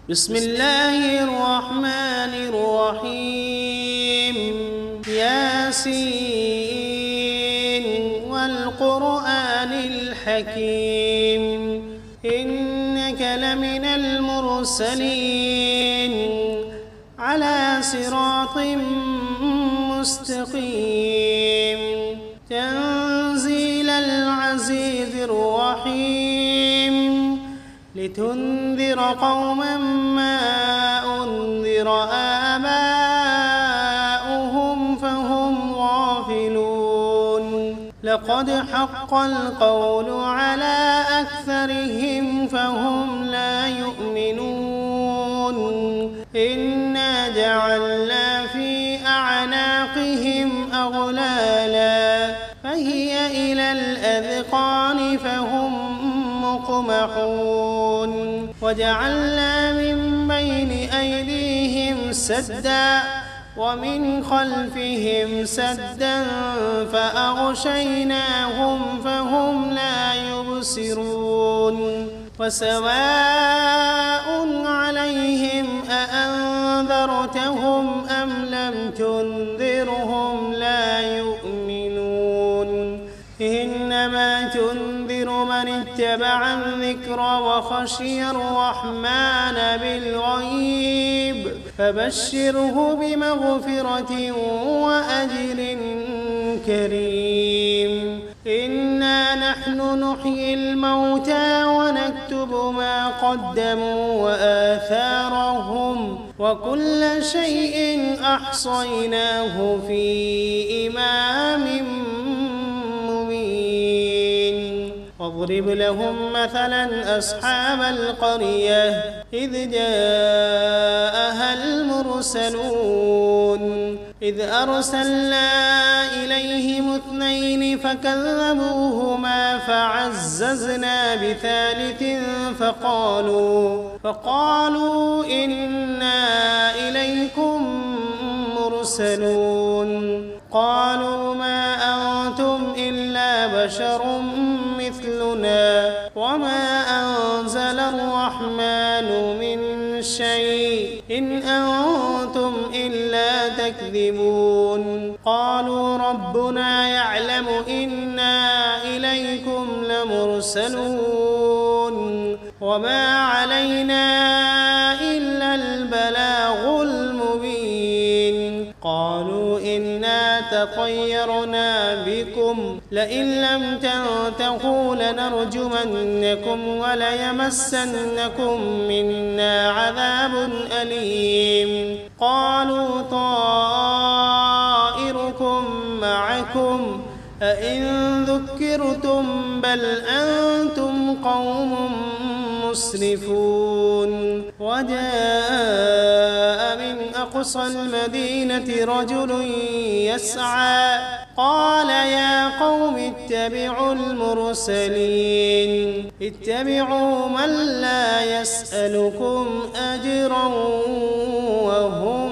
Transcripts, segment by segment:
بسم الله الرحمن الرحيم ياسين والقرآن الحكيم إنك لمن المرسلين على صراط مستقيم تنزيل العزيز الرحيم لتنذر قوما ما أنذر آباؤهم فهم غافلون لقد حق القول على أكثرهم فهم لا يؤمنون إنا جعلنا في أعناقهم أغلالا فهي إلى الأذقان فهم مقمحون وجعلنا من بين أيديهم سدا ومن خلفهم سدا فأغشيناهم فهم لا يبصرون وسواء عليهم أأنذرتهم أم لم تنذرهم لا يؤمنون إنما تنذر من اتبع الذكر وخشي الرحمن بالغيب فبشره بمغفرة وأجر كريم إنا نحن نحيي الموتى ونكتب ما قدموا وآثارهم وكل شيء أحصيناه في إمام واضرب لهم مثلا أصحاب القرية إذ جاءها المرسلون إذ أرسلنا إليهم 2 فكذبوهما فعززنا بثالث فقالوا إنا إليكم مرسلون قالوا ما أنتم إلا بشر مثلنا وما أنزل الرحمن من شيء إن أنتم إلا تكذبون قالوا ربنا يعلم إنا إليكم لمرسلون وما علينا إلا البلاغ المبين قالوا إنا تطيرنا بكم لئن لم تنتهوا لنرجمنكم وليمسنكم منا عذاب أليم قالوا طائركم معكم أئن ذكرتم بل أنتم قوم مسرفون وجاء من أقصى المدينة رجل يسعى قال يا قوم اتبعوا المرسلين اتبعوا من لا يسألكم أجرا وهم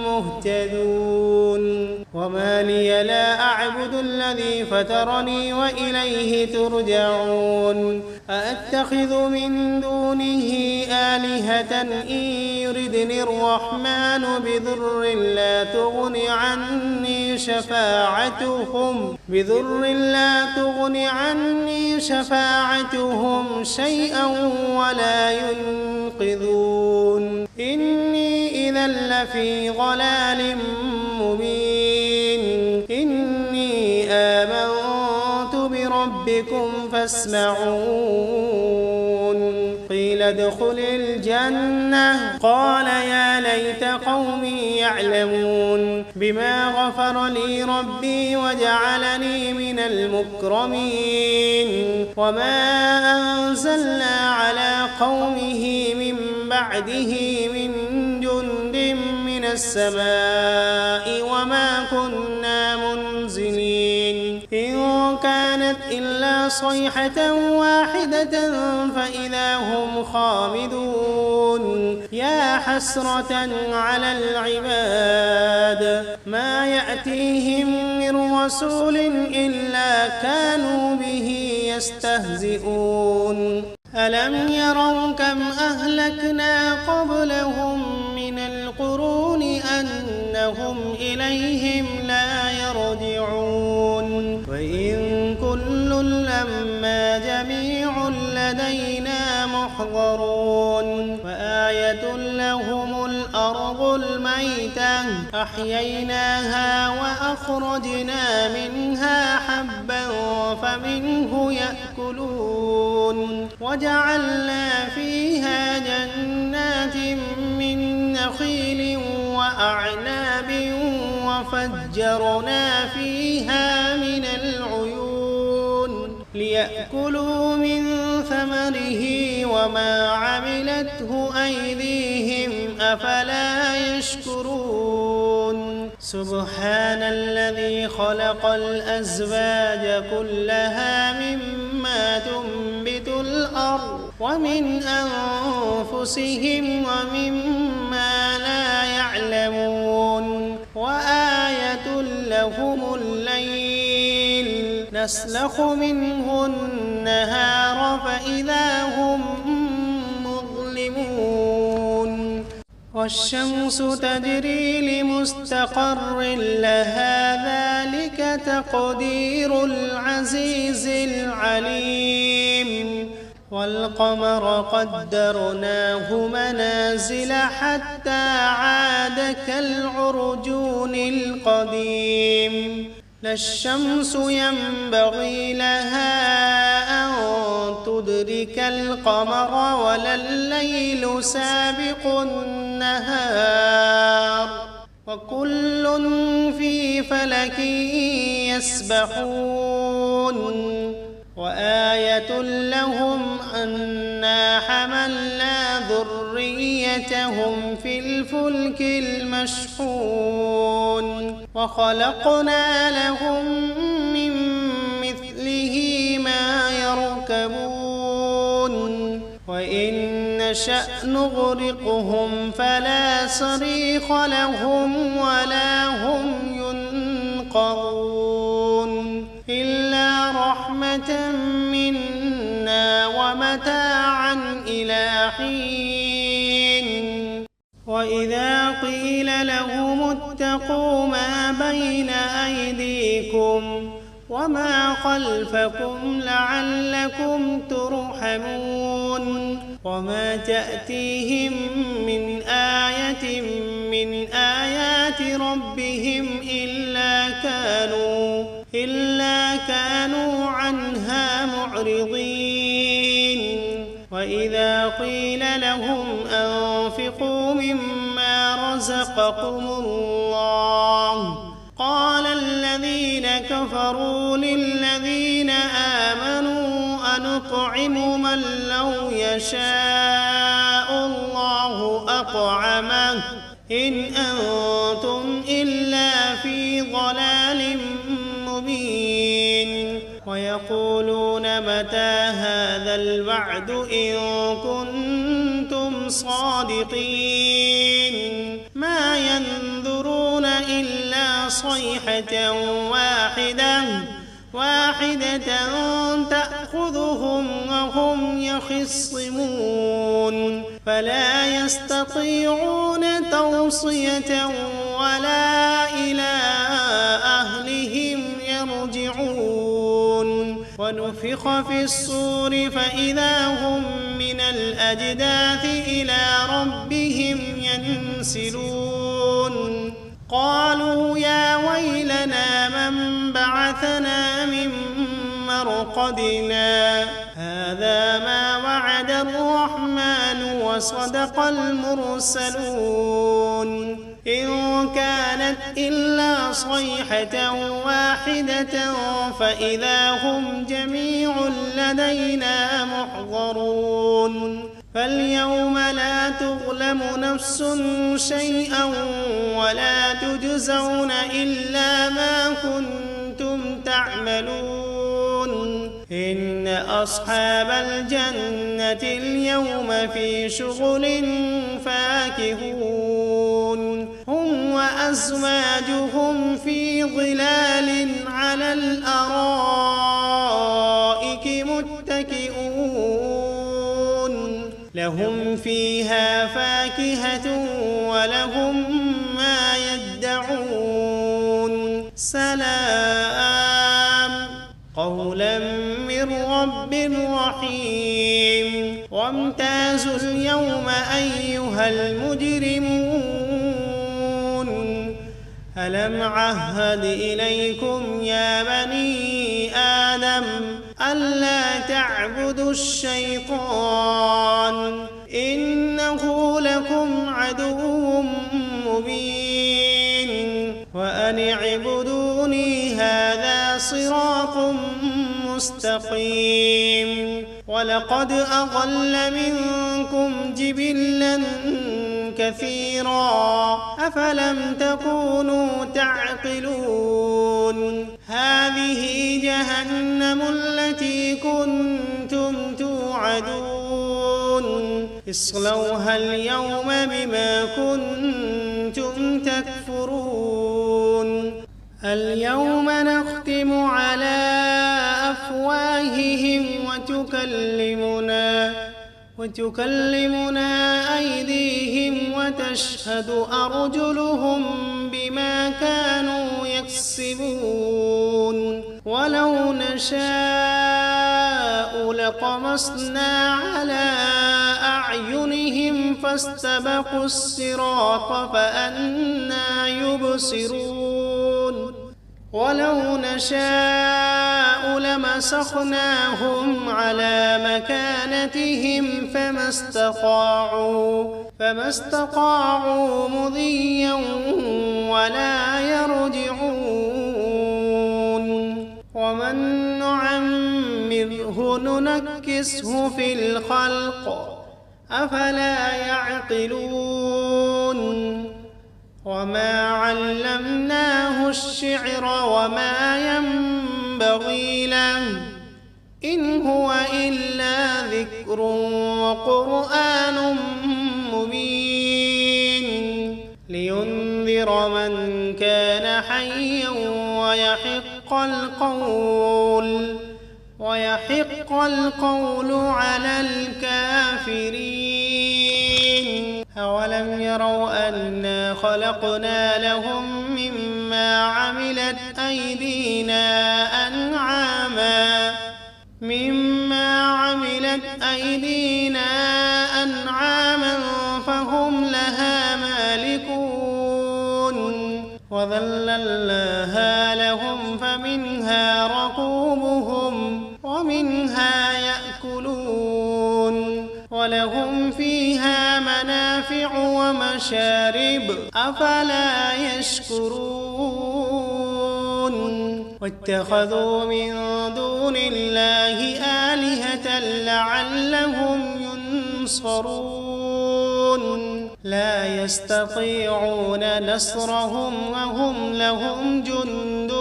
مهتدون وما لي لا أعبد الذي فطرني وإليه ترجعون أأتخذ من دونه آلهة إن يردني الرحمن بضر لا تغن عني شفاعتهم شيئا ولا ينقذون إني إذا لفي ضلال مبين إني آمنت بربكم فاسمعون قيل ادخل الجنة قال يا ليت قومي يعلمون بما غفر لي ربي وجعلني من المكرمين وما أنزلنا على قومه من بعده من جند من السماء وما كنا منزلين إن كانت إلا صيحة واحدة فإذا هم خامدون يا حسرة على العباد ما يأتيهم من رسول إلا كانوا به يستهزئون ألم يروا كم أهلكنا قبلهم من القرون أنهم إليهم لا يرجعون وإن كل لما جميع لدينا محضرون وآية لهم الأرض الميتة أحييناها وأخرجنا منها حبا فمنه يأكلون وجعلنا فيها جنات من نخيل وأعناب وفجرنا فيها من العيون ليأكلوا من ثمره وما عملته أيديهم أفلا يشكرون سبحان الذي خلق الأزواج كلها مما تنبت الأرض ومن أنفسهم ومما لا يعلمون وآية لهم الليل نسلخ منه النهار فإذا هم مظلمون والشمس تجري لمستقر لها ذلك تقدير العزيز العليم والقمر قدرناه منازل حتى عاد كالعرجون القديم لا الشمس ينبغي لها أن تدرك القمر ولا الليل سابق النهار وكل في فلك يسبحون وآية لهم أنا حملنا ذريتهم في الفلك المشحون وخلقنا لهم من مثله ما يركبون وإن نشأ نغرقهم فلا صريخ لهم ولا هم ينقذون إلا رحمة منا ومتاعا إلى حين وإذا قيل لهم اتقوا ما بين أيديكم وما خلفكم لعلكم ترحمون وما تأتيهم من آية من آيات ربهم إلا كانوا عنها معرضين وإذا قيل لهم أنفقوا مما رزقكم الله قال الذين كفروا للذين آمنوا أنطعم من لو يشاء الله أطعمه إن أنتم إلا في ضلال مبين ويقولون متى هذا الوعد إن كنتم صادقين ما ينظرون إلا صيحة واحدة تأخذهم وهم يخصمون فلا يستطيعون توصية ولا إلى أهلهم يرجعون ونفخ في الصور فإذا هم من الأجداث إلى ربهم ينسلون قالوا يا ويلنا من بعثنا من مرقدنا هذا ما وعد الرحمن وصدق المرسلون إن كانت إلا صيحة واحدة فإذا هم جميع لدينا محضرون فاليوم لا تظلم نفس شيئا ولا تجزون إلا ما كنتم تعملون إن أصحاب الجنة اليوم في شغل فاكهون هم وأزواجهم في ظلال على الأرائك متكئون فيها فاكهة ولهم ما يدعون سلام قولا من رب رحيم وامتازوا اليوم أيها المجرمون ألم عهد إليكم يا بني آدم ألا تعبدوا الشيطان إنه لكم عدو مبين وأن اعبدوني هذا صراط مستقيم ولقد أضل منكم جبلا كثيرا أفلم تكونوا تعقلون هذه جهنم التي كنتم توعدون اصلوها اليوم بما كنتم تكفرون اليوم نختم على أفواههم وتكلمنا أيديهم وتشهد أرجلهم بما كانوا يكسبون ولو نشاء لطمسنا على أعينهم فاستبقوا الصراط فأنى يبصرون ولو نشاء لمسخناهم على مكانتهم فما استطاعوا مضيا ولا يرجعون ومن نعمره ننكسه في الخلق أفلا يعقلون وما علمناه الشعر وما ينبغي له إن هو إلا ذكر وقرآن مبين لينذر من كان حيا ويحق القول على الكافرين أولم يروا أنا خلقنا لهم مما عملت أيدينا أنعاما فهم لها مالكون وذللناها لهم فمنها ركوبهم ومنها يأكلون ولهم فيها منافع ومشارب أفلا يشكرون واتخذوا من دون الله آلهة لعلهم ينصرون لا يستطيعون نصرهم وهم لهم جند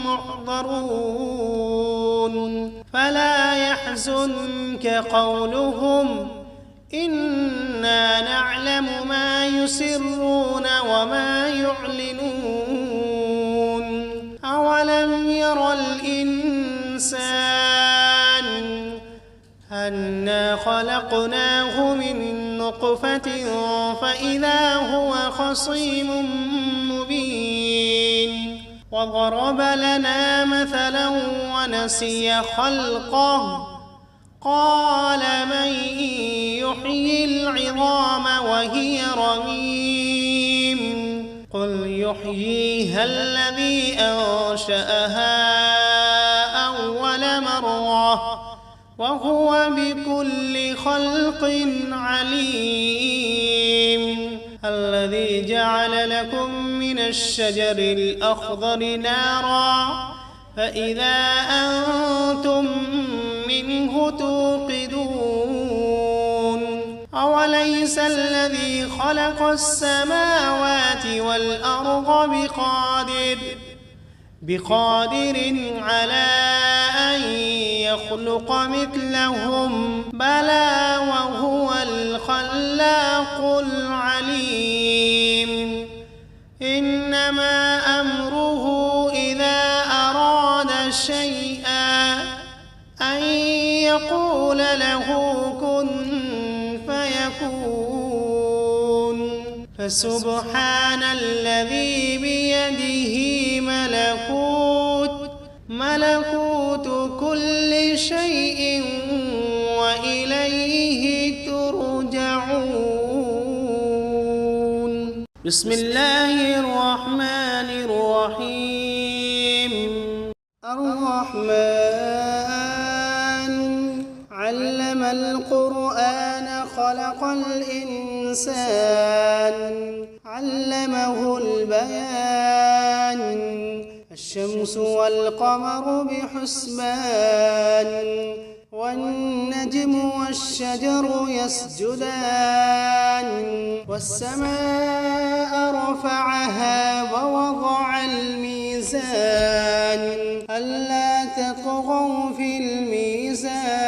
محضرون فلا يحزنك قولهم إنا نعلم ما يسرون وما يعلنون أولم ير الإنسان أنا خلقناه من نطفة فإذا هو خصيم مبين وضرب لنا مثلا ونسي خلقه قال من يحيي العظام وهي رميم قل يحييها الذي أنشأها أول مرة وهو بكل خلق عليم الذي جعل لكم من الشجر الأخضر نارا فإذا أنتم منه توقدون أوليس الذي خلق السماوات والأرض بقادر على أن يخلق مثلهم بلى وهو الخلاق العليم إنما أمره إذا أراد شيئا أن يقول له كن فسبحان الذي بيده ملكوت كل شيء وإليه ترجعون. بسم الله الرحمن الرحيم. الرحمن علم القرآن خلق الإنسان علمه البيان الشمس والقمر بحسبان والنجم والشجر يسجدان والسماء رفعها ووضع الميزان ألا تطغوا في الميزان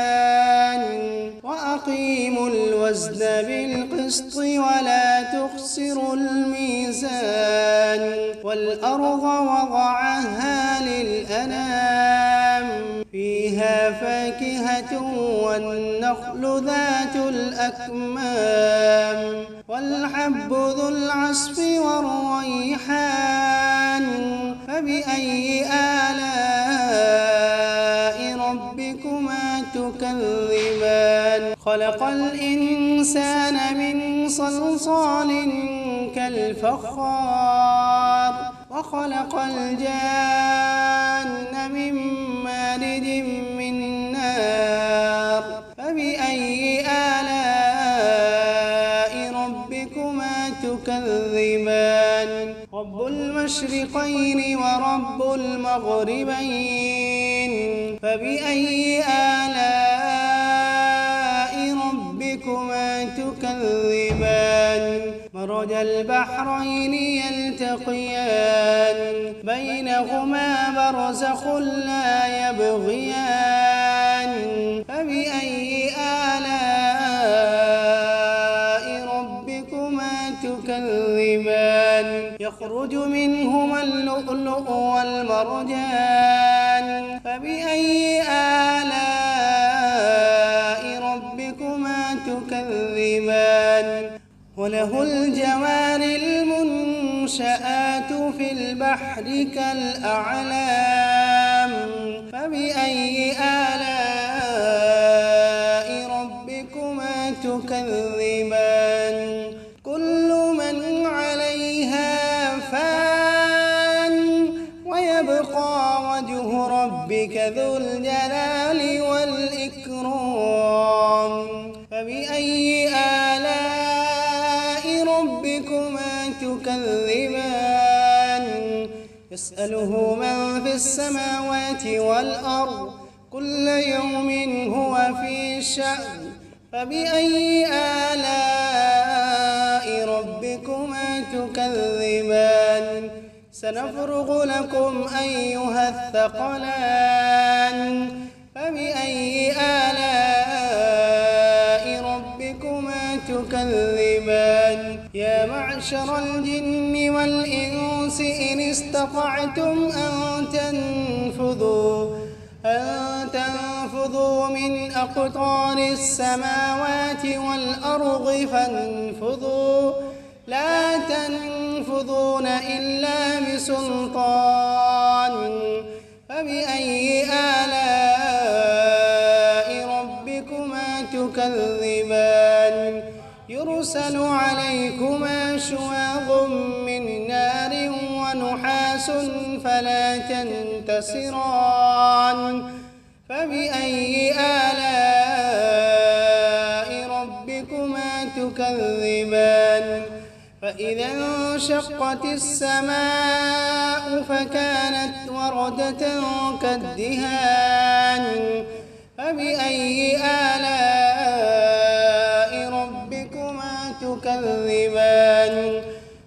وأقيموا الوزن بالقسط ولا تخسروا الميزان والأرض وضعها للأنام فيها فاكهة والنخل ذات الأكمام والحب ذو العصف والريحان فبأي آلاء ربكما تكذبان خلق الإنسان من صلصال كالفخار وخلق الجان من مارد من نار فبأي آلاء ربكما تكذبان رب المشرقين ورب المغربين فبأي آلاء ربكما تكذبان مرج البحرين يلتقيان بينهما برزخ لا يبغيان فبأي آلاء ربكما تكذبان يخرج منهما اللؤلؤ والمرجان فبأي آلاء ربكما تكذبان وله الجوار المنشآت في البحر كالأعلام فبأي آلاء ربكما تكذبان كل من عليها فان ويبقى وجه ربك ذو الجلال والإكرام فبأي آلاء ربكما تكذبان يسأله من في السماوات والأرض كل يوم هو في شأن فبأي آلاء ربكما تكذبان سنفرغ لكم أيها الثقلان فبأي آلاء ربكما تكذبان يا معشر الجن والإنس إن استطعتم أن تنفذوا من أقطار السماوات والأرض فانفذوا لا تنفذون إلا بسلطان فبأي آلاء ربكما تكذبان يرسل عليكما شواظ من نار ونحاس فلا تنتصران فبأي آلاء ربكما تكذبان فإذا انشقت السماء فكانت وردة كالدهان فبأي آلاء ربكما تكذبان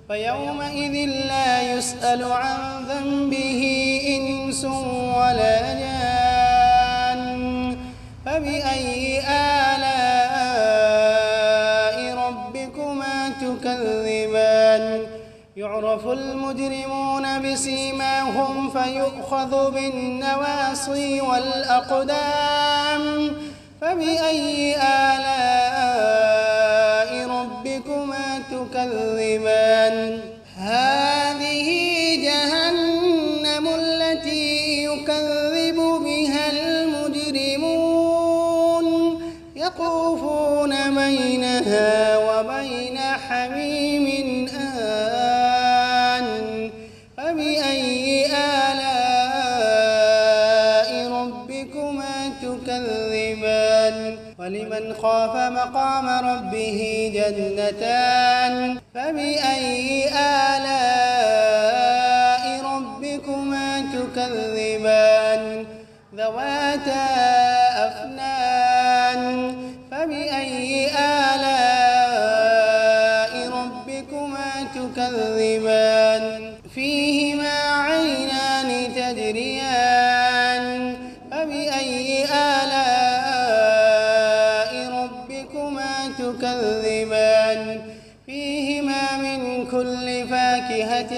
فيومئذ لا يسأل عن ذنبه إنس ولا جان فبأي آلاء ربكما تكذبان يعرف المجرمون بسيماهم فيؤخذ بالنواصي والأقدام فبأي آلاء ربكما تكذبان هذه جهنم التي يكذب بها المجرمون يطوفون بينها وبين حميم آن فبأي آلاء ربكما تكذبان ولمن خاف مقام ربه جنتان فبأي آلاء ربكما تكذبان ذواتا أفنان فبأي آلاء ربكما تكذبان فيهما عينان تجريان فبأي آلاء ربكما تكذبان فيهما من كل فاكهة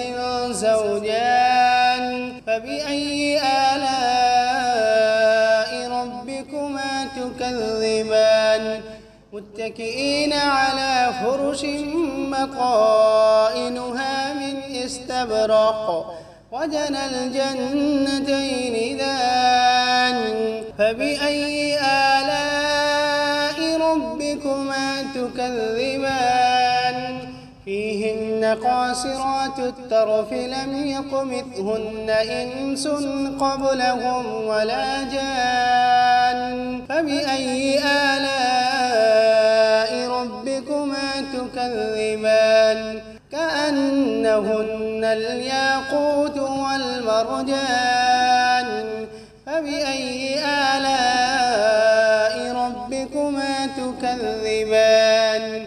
زوجان فبأي آلاء ربكما تكذبان متكئين على فرش بطائنها من استبرق وجنى الجنتين دان فبأي آلاء ربكما تكذبان فيهن قاصرات الطرف لم يطمثهن إنس قبلهم ولا جان فبأي آلاء ربكما تكذبان كأنهن الياقوت والمرجان فبأي آلاء ربكما تكذبان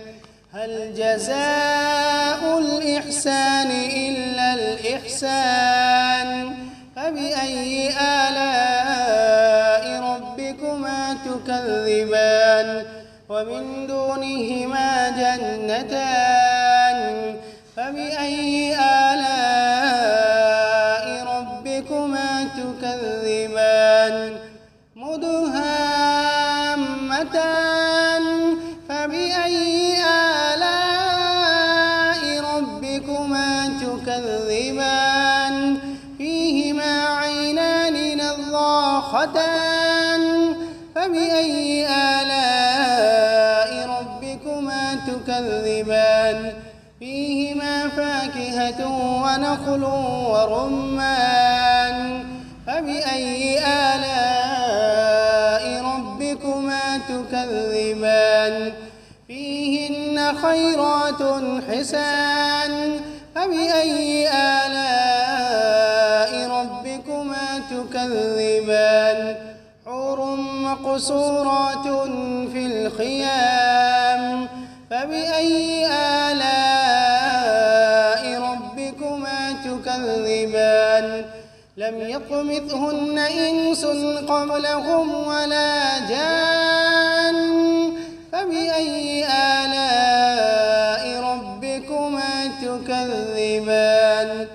هل جزاء الإحسان إلا الإحسان فبأي آلاء ربكما تكذبان ومن دونهما جنتان فبأي آلاء ربكما تكذبان مدهامتان فبأي آلاء ربكما تكذبان فيهما عينان نضاختان فبأي آلاء ربكما تكذبان فيهما فاكهة ونخل ورمان فبأي آلاء ربكما تكذبان فيهن خيرات حسان فبأي آلاء ربكما تكذبان حور مقصورات في الخيام فبأي آلاء ربكما تكذبان لم يطمثهن إنس قبلهم ولا جان فبأي آلاء ربكما تكذبان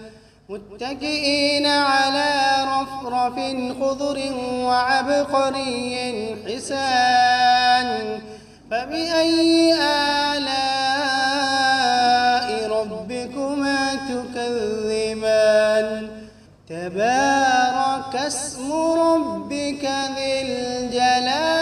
متكئين على رفرف خضر وعبقري حسان فبأي آلاء ربكما تكذبان تبارك اسم ربك ذي الجلال